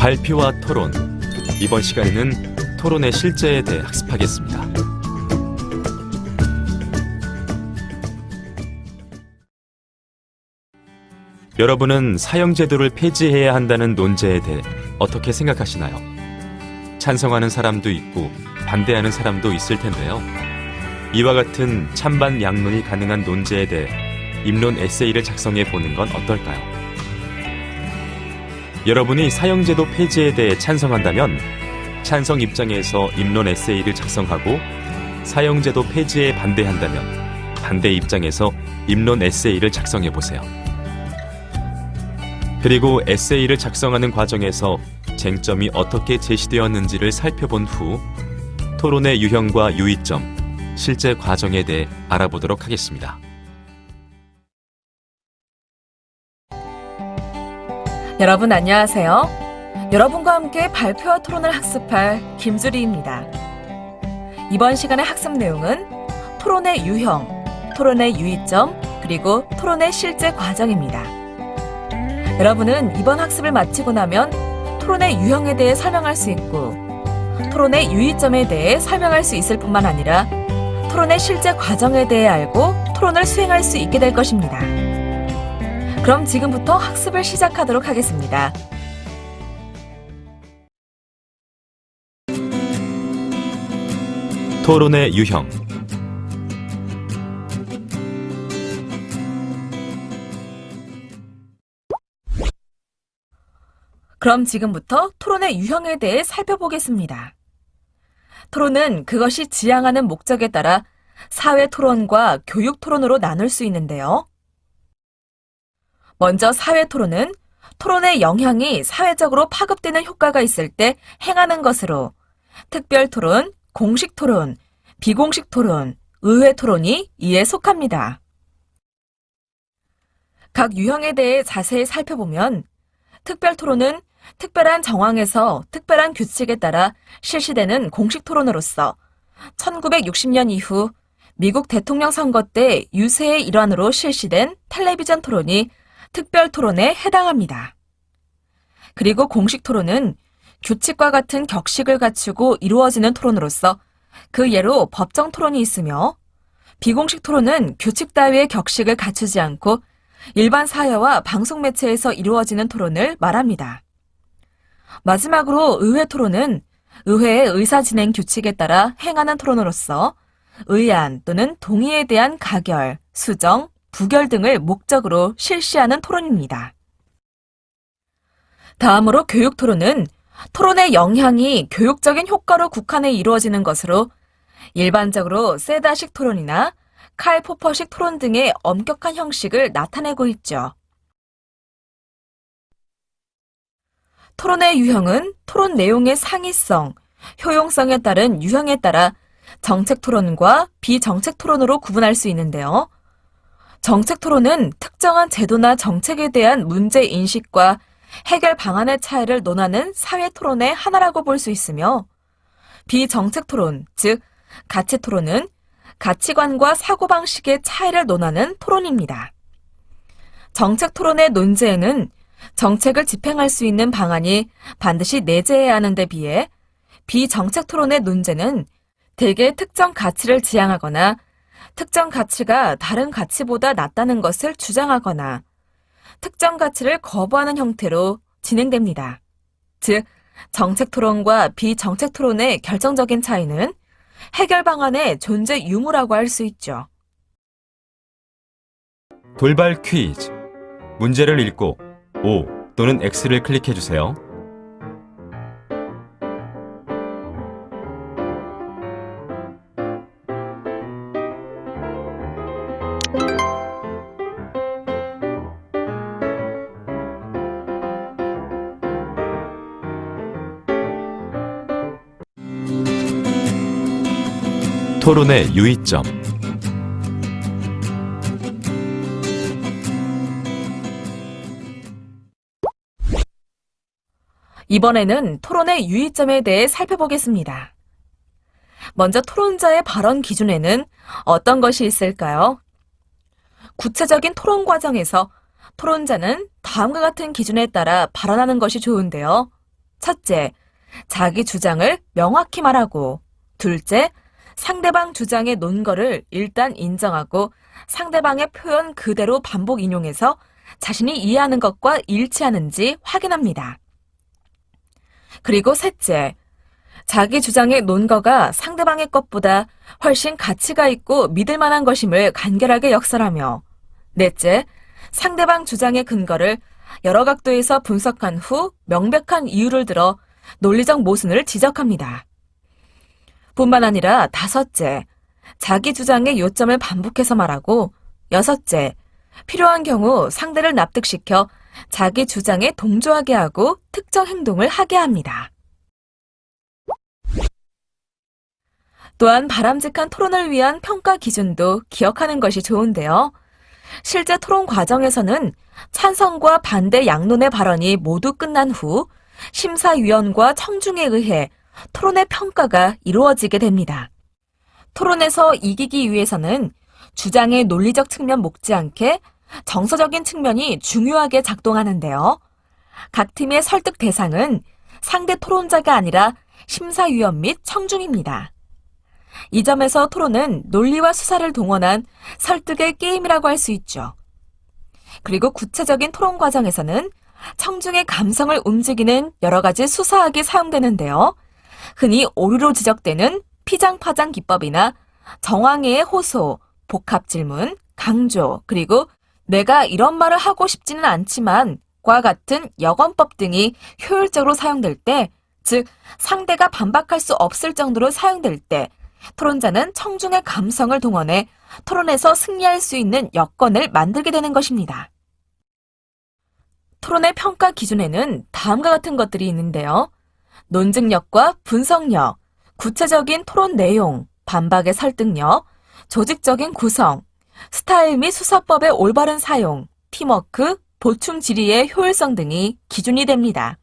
발표와 토론. 이번 시간에는 토론의 실제에 대해 학습하겠습니다. 여러분은 사형제도를 폐지해야 한다는 논제에 대해 어떻게 생각하시나요? 찬성하는 사람도 있고 반대하는 사람도 있을 텐데요. 이와 같은 찬반 양론이 가능한 논제에 대해 입론 에세이를 작성해 보는 건 어떨까요? 여러분이 사형제도 폐지에 대해 찬성한다면 찬성 입장에서 입론 에세이를 작성하고 사형제도 폐지에 반대한다면 반대 입장에서 입론 에세이를 작성해 보세요. 그리고 에세이를 작성하는 과정에서 쟁점이 어떻게 제시되었는지를 살펴본 후 토론의 유형과 유의점, 실제 과정에 대해 알아보도록 하겠습니다. 여러분 안녕하세요. 여러분과 함께 발표와 토론을 학습할 김주리입니다. 이번 시간의 학습 내용은 토론의 유형, 토론의 유의점, 그리고 토론의 실제 과정입니다. 여러분은 이번 학습을 마치고 나면 토론의 유형에 대해 설명할 수 있고 토론의 유의점에 대해 설명할 수 있을 뿐만 아니라 토론의 실제 과정에 대해 알고 토론을 수행할 수 있게 될 것입니다. 그럼 지금부터 학습을 시작하도록 하겠습니다. 토론의 유형. 그럼 지금부터 토론의 유형에 대해 살펴보겠습니다. 토론은 그것이 지향하는 목적에 따라 사회 토론과 교육 토론으로 나눌 수 있는데요. 먼저 사회 토론은 토론의 영향이 사회적으로 파급되는 효과가 있을 때 행하는 것으로 특별 토론, 공식 토론, 비공식 토론, 의회 토론이 이에 속합니다. 각 유형에 대해 자세히 살펴보면 특별 토론은 특별한 정황에서 특별한 규칙에 따라 실시되는 공식 토론으로서 1960년 이후 미국 대통령 선거 때 유세의 일환으로 실시된 텔레비전 토론이 특별 토론에 해당합니다. 그리고 공식 토론은 규칙과 같은 격식을 갖추고 이루어지는 토론으로서 그 예로 법정 토론이 있으며 비공식 토론은 규칙 따위의 격식을 갖추지 않고 일반 사회와 방송 매체에서 이루어지는 토론을 말합니다. 마지막으로 의회 토론은 의회의 의사 진행 규칙에 따라 행하는 토론으로서 의안 또는 동의에 대한 가결, 수정, 부결 등을 목적으로 실시하는 토론입니다. 다음으로 교육 토론은 토론의 영향이 교육적인 효과로 국한해 이루어지는 것으로 일반적으로 세다식 토론이나 칼 포퍼식 토론 등의 엄격한 형식을 나타내고 있죠. 토론의 유형은 토론 내용의 상이성, 효용성에 따른 유형에 따라 정책 토론과 비정책 토론으로 구분할 수 있는데요. 정책 토론은 특정한 제도나 정책에 대한 문제 인식과 해결 방안의 차이를 논하는 사회 토론의 하나라고 볼 수 있으며 비정책 토론, 즉 가치 토론은 가치관과 사고방식의 차이를 논하는 토론입니다. 정책 토론의 논제에는 정책을 집행할 수 있는 방안이 반드시 내재해야 하는 데 비해 비정책 토론의 논제는 대개 특정 가치를 지향하거나 특정 가치가 다른 가치보다 낫다는 것을 주장하거나 특정 가치를 거부하는 형태로 진행됩니다. 즉, 정책 토론과 비정책 토론의 결정적인 차이는 해결 방안의 존재 유무라고 할 수 있죠. 돌발 퀴즈. 문제를 읽고 O 또는 X를 클릭해 주세요. 토론의 유의점. 이번에는 토론의 유의점에 대해 살펴보겠습니다. 먼저 토론자의 발언 기준에는 어떤 것이 있을까요? 구체적인 토론 과정에서 토론자는 다음과 같은 기준에 따라 발언하는 것이 좋은데요. 첫째, 자기 주장을 명확히 말하고, 둘째, 상대방 주장의 논거를 일단 인정하고 상대방의 표현 그대로 반복 인용해서 자신이 이해하는 것과 일치하는지 확인합니다. 그리고 셋째, 자기 주장의 논거가 상대방의 것보다 훨씬 가치가 있고 믿을 만한 것임을 간결하게 역설하며, 넷째, 상대방 주장의 근거를 여러 각도에서 분석한 후 명백한 이유를 들어 논리적 모순을 지적합니다. 뿐만 아니라 다섯째, 자기 주장의 요점을 반복해서 말하고, 여섯째, 필요한 경우 상대를 납득시켜 자기 주장에 동조하게 하고 특정 행동을 하게 합니다. 또한 바람직한 토론을 위한 평가 기준도 기억하는 것이 좋은데요. 실제 토론 과정에서는 찬성과 반대 양론의 발언이 모두 끝난 후 심사위원과 청중에 의해 토론의 평가가 이루어지게 됩니다. 토론에서 이기기 위해서는 주장의 논리적 측면 못지않게 정서적인 측면이 중요하게 작동하는데요. 각 팀의 설득 대상은 상대 토론자가 아니라 심사위원 및 청중입니다. 이 점에서 토론은 논리와 수사를 동원한 설득의 게임이라고 할 수 있죠. 그리고 구체적인 토론 과정에서는 청중의 감성을 움직이는 여러 가지 수사학이 사용되는데요. 흔히 오류로 지적되는 피장파장 기법이나 정황의 호소, 복합 질문, 강조, 그리고 내가 이런 말을 하고 싶지는 않지만 과 같은 여건법 등이 효율적으로 사용될 때, 즉 상대가 반박할 수 없을 정도로 사용될 때 토론자는 청중의 감성을 동원해 토론에서 승리할 수 있는 여건을 만들게 되는 것입니다. 토론의 평가 기준에는 다음과 같은 것들이 있는데요. 논증력과 분석력, 구체적인 토론 내용, 반박의 설득력, 조직적인 구성, 스타일 및 수사법의 올바른 사용, 팀워크, 보충 질의의 효율성 등이 기준이 됩니다.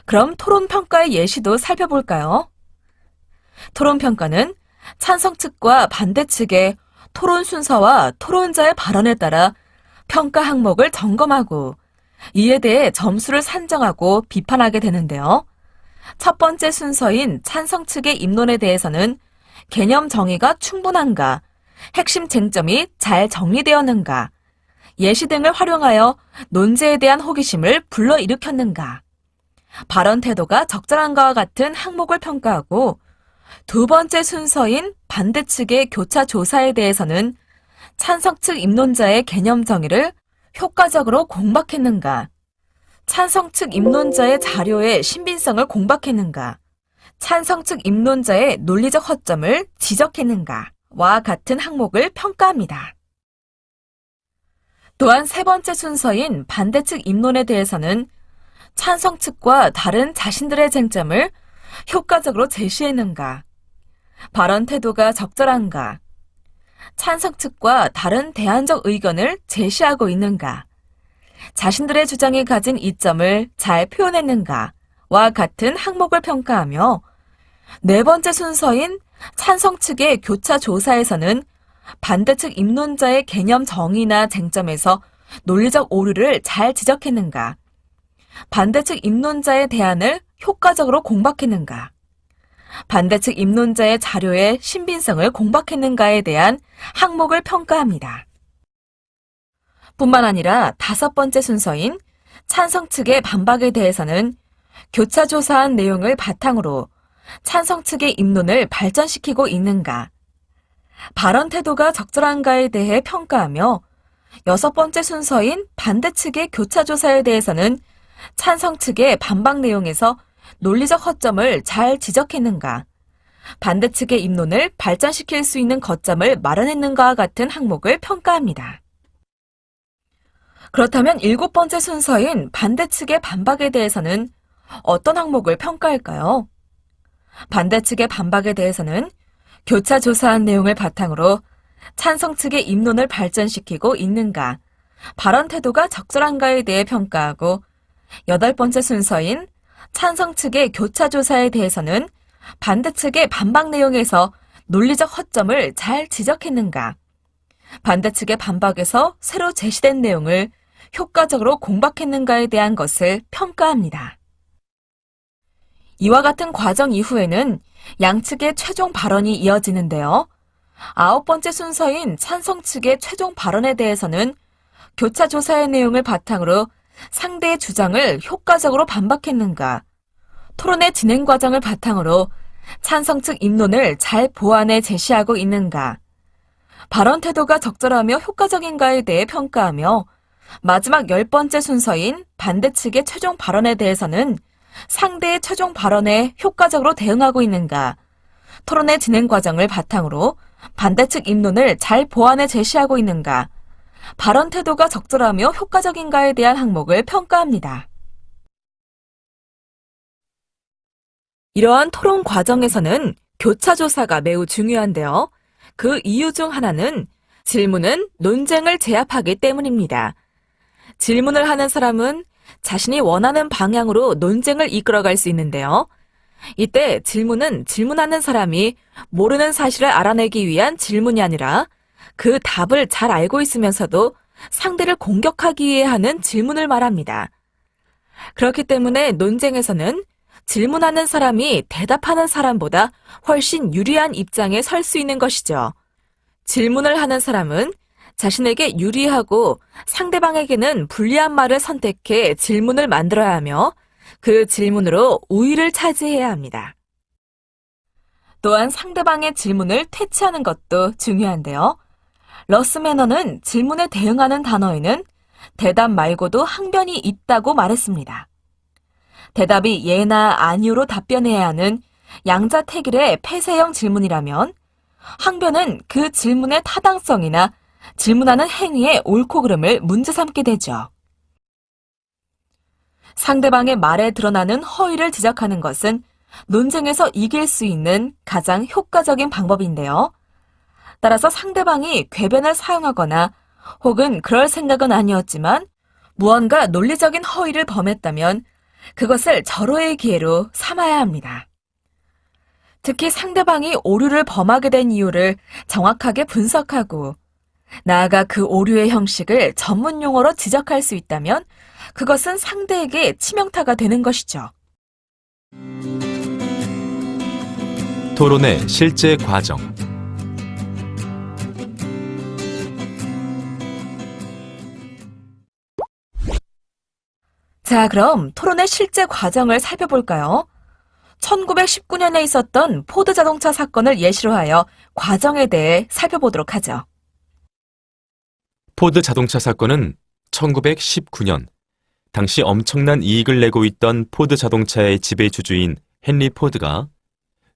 그럼 토론 평가의 예시도 살펴볼까요? 토론 평가는 찬성 측과 반대 측의 토론 순서와 토론자의 발언에 따라 평가 항목을 점검하고 이에 대해 점수를 산정하고 비판하게 되는데요. 첫 번째 순서인 찬성 측의 입론에 대해서는 개념 정의가 충분한가, 핵심 쟁점이 잘 정리되었는가, 예시 등을 활용하여 논제에 대한 호기심을 불러일으켰는가, 발언 태도가 적절한가와 같은 항목을 평가하고, 두 번째 순서인 반대 측의 교차 조사에 대해서는 찬성 측 입론자의 개념 정의를 효과적으로 공박했는가, 찬성 측 입론자의 자료의 신빙성을 공박했는가, 찬성 측 입론자의 논리적 허점을 지적했는가와 같은 항목을 평가합니다. 또한 세 번째 순서인 반대 측 입론에 대해서는 찬성 측과 다른 자신들의 쟁점을 효과적으로 제시했는가, 발언 태도가 적절한가, 찬성 측과 다른 대안적 의견을 제시하고 있는가, 자신들의 주장이 가진 이점을 잘 표현했는가와 같은 항목을 평가하며, 네 번째 순서인 찬성 측의 교차 조사에서는 반대 측 입론자의 개념 정의나 쟁점에서 논리적 오류를 잘 지적했는가, 반대 측 입론자의 대안을 효과적으로 공박했는가, 반대 측 입론자의 자료의 신빙성을 공박했는가에 대한 항목을 평가합니다. 뿐만 아니라 다섯 번째 순서인 찬성 측의 반박에 대해서는 교차 조사한 내용을 바탕으로 찬성 측의 입론을 발전시키고 있는가, 발언 태도가 적절한가에 대해 평가하며, 여섯 번째 순서인 반대 측의 교차 조사에 대해서는 찬성 측의 반박 내용에서 논리적 허점을 잘 지적했는가, 반대 측의 입론을 발전시킬 수 있는 거점을 마련했는가와 같은 항목을 평가합니다. 그렇다면 일곱 번째 순서인 반대 측의 반박에 대해서는 어떤 항목을 평가할까요? 반대 측의 반박에 대해서는 교차 조사한 내용을 바탕으로 찬성 측의 입론을 발전시키고 있는가, 발언 태도가 적절한가에 대해 평가하고, 여덟 번째 순서인 찬성 측의 교차 조사에 대해서는 반대 측의 반박 내용에서 논리적 허점을 잘 지적했는가, 반대 측의 반박에서 새로 제시된 내용을 효과적으로 공박했는가에 대한 것을 평가합니다. 이와 같은 과정 이후에는 양측의 최종 발언이 이어지는데요. 9번째 순서인 찬성 측의 최종 발언에 대해서는 교차 조사의 내용을 바탕으로 상대의 주장을 효과적으로 반박했는가, 토론의 진행 과정을 바탕으로 찬성 측 입론을 잘 보완해 제시하고 있는가, 발언 태도가 적절하며 효과적인가에 대해 평가하며 마지막 10번째 순서인 반대 측의 최종 발언에 대해서는 상대의 최종 발언에 효과적으로 대응하고 있는가, 토론의 진행 과정을 바탕으로 반대 측 입론을 잘 보완해 제시하고 있는가, 발언 태도가 적절하며 효과적인가에 대한 항목을 평가합니다. 이러한 토론 과정에서는 교차 조사가 매우 중요한데요. 그 이유 중 하나는 질문은 논쟁을 제압하기 때문입니다. 질문을 하는 사람은 자신이 원하는 방향으로 논쟁을 이끌어갈 수 있는데요. 이때 질문은 질문하는 사람이 모르는 사실을 알아내기 위한 질문이 아니라 그 답을 잘 알고 있으면서도 상대를 공격하기 위해 하는 질문을 말합니다. 그렇기 때문에 논쟁에서는 질문하는 사람이 대답하는 사람보다 훨씬 유리한 입장에 설 수 있는 것이죠. 질문을 하는 사람은 자신에게 유리하고 상대방에게는 불리한 말을 선택해 질문을 만들어야 하며 그 질문으로 우위를 차지해야 합니다. 또한 상대방의 질문을 퇴치하는 것도 중요한데요. 러스 매너는 질문에 대응하는 단어에는 대답 말고도 항변이 있다고 말했습니다. 대답이 예나 아니오로 답변해야 하는 양자택일의 폐쇄형 질문이라면 항변은 그 질문의 타당성이나 질문하는 행위의 옳고 그름을 문제 삼게 되죠. 상대방의 말에 드러나는 허위를 지적하는 것은 논쟁에서 이길 수 있는 가장 효과적인 방법인데요. 따라서 상대방이 궤변을 사용하거나 혹은 그럴 생각은 아니었지만 무언가 논리적인 허위를 범했다면 그것을 절호의 기회로 삼아야 합니다. 특히 상대방이 오류를 범하게 된 이유를 정확하게 분석하고 나아가 그 오류의 형식을 전문 용어로 지적할 수 있다면 그것은 상대에게 치명타가 되는 것이죠. 토론의 실제 과정. 자, 그럼 토론의 실제 과정을 살펴볼까요? 1919년에 있었던 포드 자동차 사건을 예시로 하여 과정에 대해 살펴보도록 하죠. 포드 자동차 사건은 1919년 당시 엄청난 이익을 내고 있던 포드 자동차의 지배주주인 헨리 포드가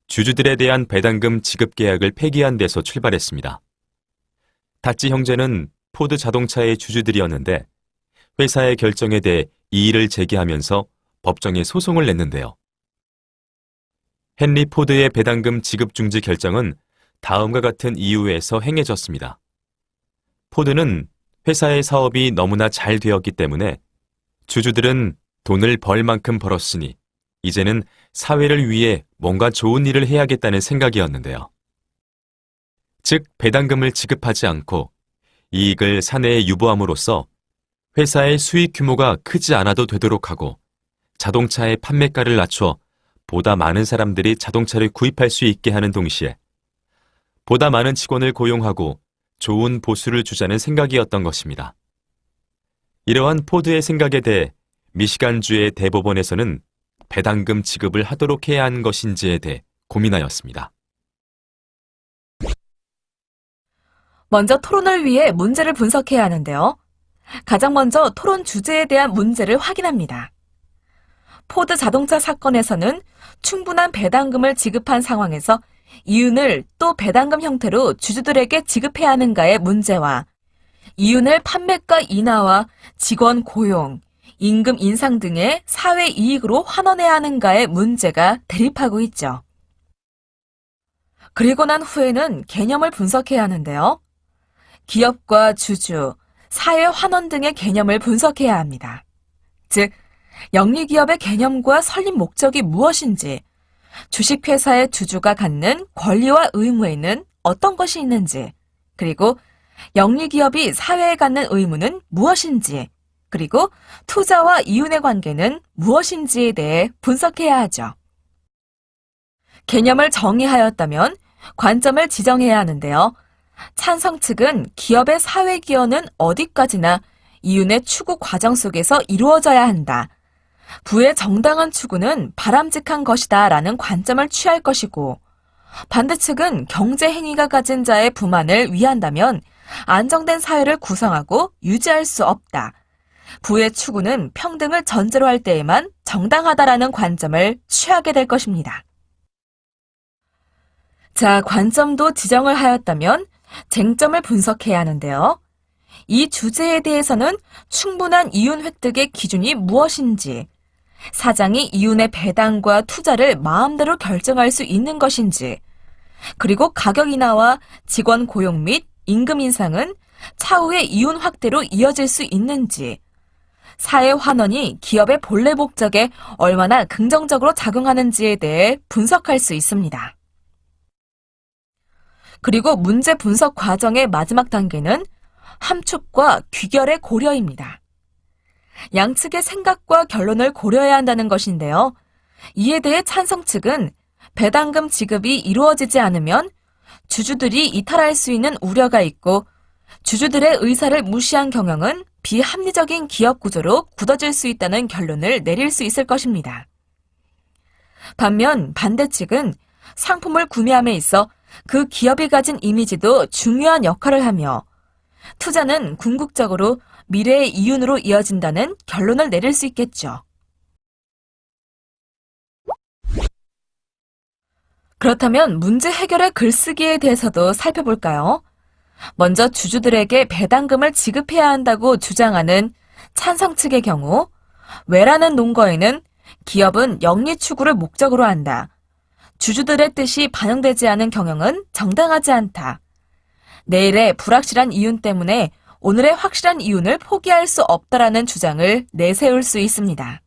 주주들에 대한 배당금 지급 계약을 폐기한 데서 출발했습니다. 다치 형제는 포드 자동차의 주주들이었는데 회사의 결정에 대해 이의를 제기하면서 법정에 소송을 냈는데요. 헨리 포드의 배당금 지급 중지 결정은 다음과 같은 이유에서 행해졌습니다. 포드는 회사의 사업이 너무나 잘 되었기 때문에 주주들은 돈을 벌 만큼 벌었으니 이제는 사회를 위해 뭔가 좋은 일을 해야겠다는 생각이었는데요. 즉, 배당금을 지급하지 않고 이익을 사내에 유보함으로써 회사의 수익 규모가 크지 않아도 되도록 하고 자동차의 판매가를 낮춰 보다 많은 사람들이 자동차를 구입할 수 있게 하는 동시에 보다 많은 직원을 고용하고 좋은 보수를 주자는 생각이었던 것입니다. 이러한 포드의 생각에 대해 미시간주의 대법원에서는 배당금 지급을 하도록 해야 하는 것인지에 대해 고민하였습니다. 먼저 토론을 위해 문제를 분석해야 하는데요. 가장 먼저 토론 주제에 대한 문제를 확인합니다. 포드 자동차 사건에서는 충분한 배당금을 지급한 상황에서 이윤을 또 배당금 형태로 주주들에게 지급해야 하는가의 문제와 이윤을 판매가 인하와 직원 고용, 임금 인상 등의 사회 이익으로 환원해야 하는가의 문제가 대립하고 있죠. 그리고 난 후에는 개념을 분석해야 하는데요. 기업과 주주, 사회 환원 등의 개념을 분석해야 합니다. 즉, 영리기업의 개념과 설립 목적이 무엇인지, 주식회사의 주주가 갖는 권리와 의무에는 어떤 것이 있는지, 그리고 영리기업이 사회에 갖는 의무는 무엇인지, 그리고 투자와 이윤의 관계는 무엇인지에 대해 분석해야 하죠. 개념을 정의하였다면 관점을 지정해야 하는데요. 찬성 측은 기업의 사회 기여는 어디까지나 이윤의 추구 과정 속에서 이루어져야 한다. 부의 정당한 추구는 바람직한 것이다 라는 관점을 취할 것이고, 반대측은 경제 행위가 가진 자의 부만을 위한다면 안정된 사회를 구성하고 유지할 수 없다. 부의 추구는 평등을 전제로 할 때에만 정당하다라는 관점을 취하게 될 것입니다. 자, 관점도 지정을 하였다면 쟁점을 분석해야 하는데요. 이 주제에 대해서는 충분한 이윤 획득의 기준이 무엇인지, 사장이 이윤의 배당과 투자를 마음대로 결정할 수 있는 것인지, 그리고 가격 인하와 직원 고용 및 임금 인상은 차후의 이윤 확대로 이어질 수 있는지, 사회 환원이 기업의 본래 목적에 얼마나 긍정적으로 작용하는지에 대해 분석할 수 있습니다. 그리고 문제 분석 과정의 마지막 단계는 함축과 귀결의 고려입니다. 양측의 생각과 결론을 고려해야 한다는 것인데요. 이에 대해 찬성 측은 배당금 지급이 이루어지지 않으면 주주들이 이탈할 수 있는 우려가 있고, 주주들의 의사를 무시한 경영은 비합리적인 기업 구조로 굳어질 수 있다는 결론을 내릴 수 있을 것입니다. 반면 반대 측은 상품을 구매함에 있어 그 기업이 가진 이미지도 중요한 역할을 하며, 투자는 궁극적으로 미래의 이윤으로 이어진다는 결론을 내릴 수 있겠죠. 그렇다면 문제 해결의 글쓰기에 대해서도 살펴볼까요? 먼저 주주들에게 배당금을 지급해야 한다고 주장하는 찬성 측의 경우, 왜라는 논거에는 기업은 영리 추구를 목적으로 한다. 주주들의 뜻이 반영되지 않은 경영은 정당하지 않다. 내일의 불확실한 이윤 때문에 오늘의 확실한 이윤을 포기할 수 없다라는 주장을 내세울 수 있습니다.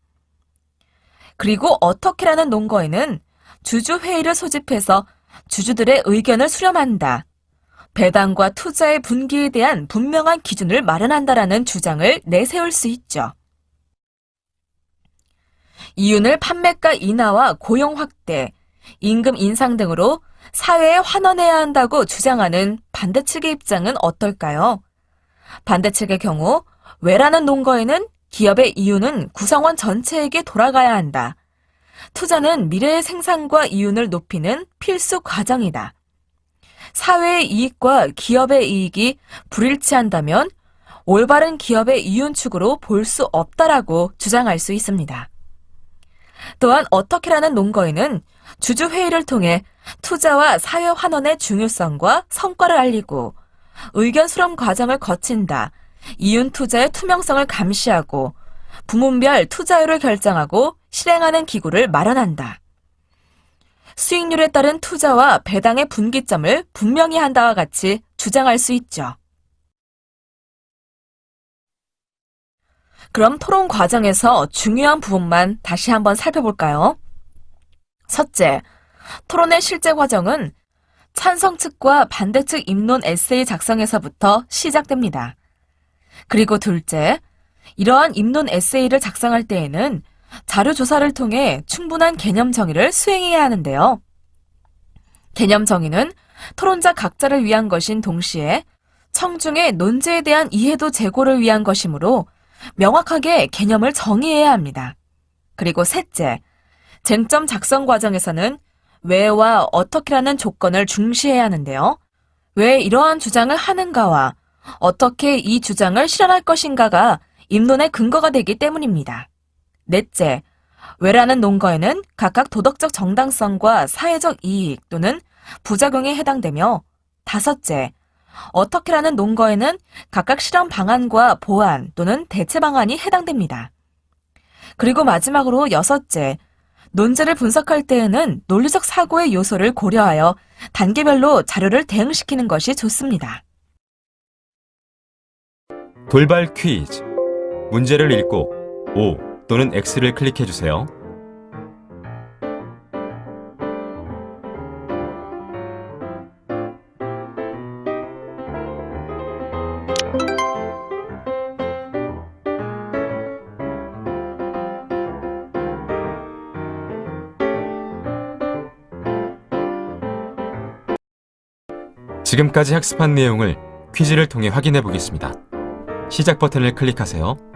그리고 어떻게라는 논거에는 주주회의를 소집해서 주주들의 의견을 수렴한다. 배당과 투자의 분기에 대한 분명한 기준을 마련한다라는 주장을 내세울 수 있죠. 이윤을 판매가 인하와 고용 확대, 임금 인상 등으로 사회에 환원해야 한다고 주장하는 반대 측의 입장은 어떨까요? 반대 측의 경우 왜라는 논거에는 기업의 이윤은 구성원 전체에게 돌아가야 한다. 투자는 미래의 생산과 이윤을 높이는 필수 과정이다. 사회의 이익과 기업의 이익이 불일치한다면 올바른 기업의 이윤 축으로 볼 수 없다라고 주장할 수 있습니다. 또한 어떻게라는 논거에는 주주회의를 통해 투자와 사회 환원의 중요성과 성과를 알리고 의견 수렴 과정을 거친다. 이윤 투자의 투명성을 감시하고 부문별 투자율을 결정하고 실행하는 기구를 마련한다. 수익률에 따른 투자와 배당의 분기점을 분명히 한다와 같이 주장할 수 있죠. 그럼 토론 과정에서 중요한 부분만 다시 한번 살펴볼까요? 첫째, 토론의 실제 과정은 찬성 측과 반대 측 입론 에세이 작성에서부터 시작됩니다. 그리고 둘째, 이러한 입론 에세이를 작성할 때에는 자료 조사를 통해 충분한 개념 정의를 수행해야 하는데요. 개념 정의는 토론자 각자를 위한 것인 동시에 청중의 논제에 대한 이해도 제고를 위한 것이므로 명확하게 개념을 정의해야 합니다. 그리고 셋째, 쟁점 작성 과정에서는 왜와 어떻게라는 조건을 중시해야 하는데요. 왜 이러한 주장을 하는가와 어떻게 이 주장을 실현할 것인가가 입론의 근거가 되기 때문입니다. 넷째, 왜라는 논거에는 각각 도덕적 정당성과 사회적 이익 또는 부작용에 해당되며, 다섯째, 어떻게라는 논거에는 각각 실험 방안과 보완 또는 대체 방안이 해당됩니다. 그리고 마지막으로 여섯째, 논제를 분석할 때에는 논리적 사고의 요소를 고려하여 단계별로 자료를 대응시키는 것이 좋습니다. 돌발 퀴즈. 문제를 읽고 O 또는 X를 클릭해 주세요. 지금까지 학습한 내용을 퀴즈를 통해 확인해 보겠습니다. 시작 버튼을 클릭하세요.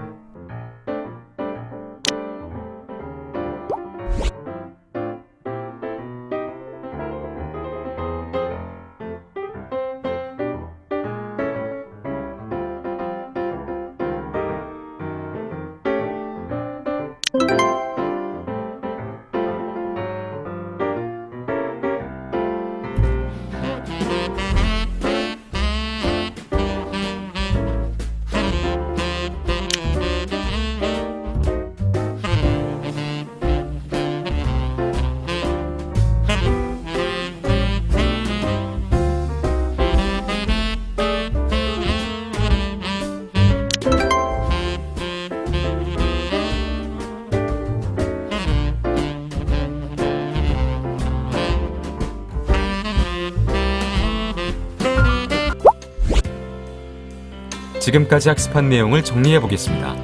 지금까지 학습한 내용을 정리해 보겠습니다.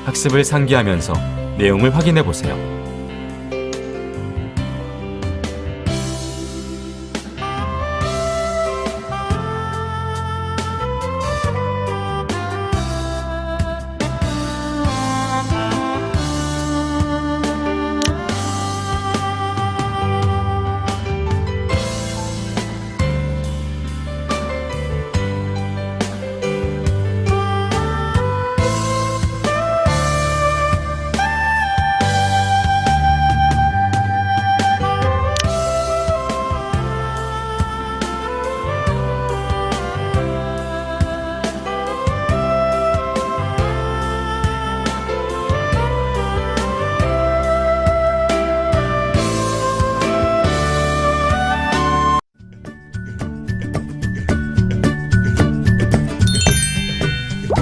학습을 상기하면서 내용을 확인해 보세요.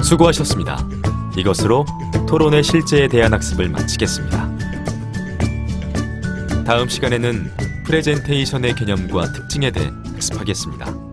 수고하셨습니다. 이것으로 토론의 실제에 대한 학습을 마치겠습니다. 다음 시간에는 프레젠테이션의 개념과 특징에 대해 학습하겠습니다.